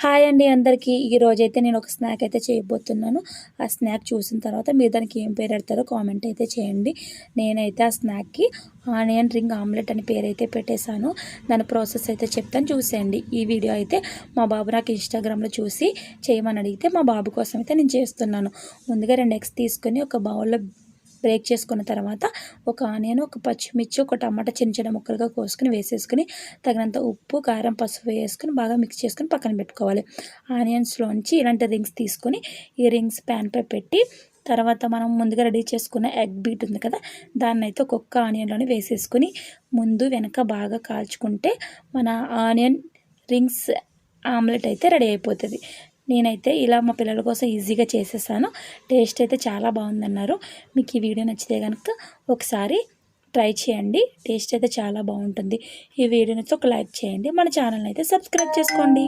Hi అండి అందరికీ. ఈరోజైతే నేను ఒక స్నాక్ అయితే చేయబోతున్నాను. ఆ స్నాక్ చూసిన తర్వాత మీరు దానికి ఏం పేరు పెడతారో కామెంట్ అయితే చేయండి. నేనైతే ఆ స్నాక్కి ఆనియన్ రింగ్ ఆమ్లెట్ అని పేరైతే పెట్టేశాను. దాని ప్రాసెస్ అయితే చెప్తాను, చూసేయండి. ఈ వీడియో అయితే మా బాబు నాకు ఇన్స్టాగ్రామ్లో చూసి చేయమని అడిగితే మా బాబు కోసం అయితే నేను చేస్తున్నాను. ముందుగా 2 ఎగ్స్ తీసుకొని ఒక బౌల్లో బ్రేక్ చేసుకున్న తర్వాత ఒక ఆనియన్, ఒక పచ్చిమిర్చి, ఒక టమాటా చిన్న చిన్న ముక్కలుగా కోసుకొని వేసేసుకుని తగినంత ఉప్పు, కారం, పసుపు వేసుకొని బాగా మిక్స్ చేసుకొని పక్కన పెట్టుకోవాలి. ఆనియన్స్లోంచి ఇలాంటి రింగ్స్ తీసుకొని ఈ రింగ్స్ ప్యాన్పై పెట్టి తర్వాత మనం ముందుగా రెడీ చేసుకున్న ఎగ్ బీట్ ఉంది కదా, దాన్ని అయితే ఒక్కొక్క ఆనియన్లోనే వేసేసుకొని ముందు వెనక బాగా కాల్చుకుంటే మన ఆనియన్ రింగ్స్ ఆమ్లెట్ అయితే రెడీ అయిపోతుంది. నేనైతే ఇలా మా పిల్లల కోసం ఈజీగా చేసేసాను. టేస్ట్ అయితే చాలా బాగుందన్నారు. మీకు ఈ వీడియో నచ్చితే కనుక ఒకసారి ట్రై చేయండి. టేస్ట్ అయితే చాలా బాగుంటుంది. ఈ వీడియోని ఒక లైక్ చేయండి. మన ఛానల్ని అయితే సబ్స్క్రైబ్ చేసుకోండి.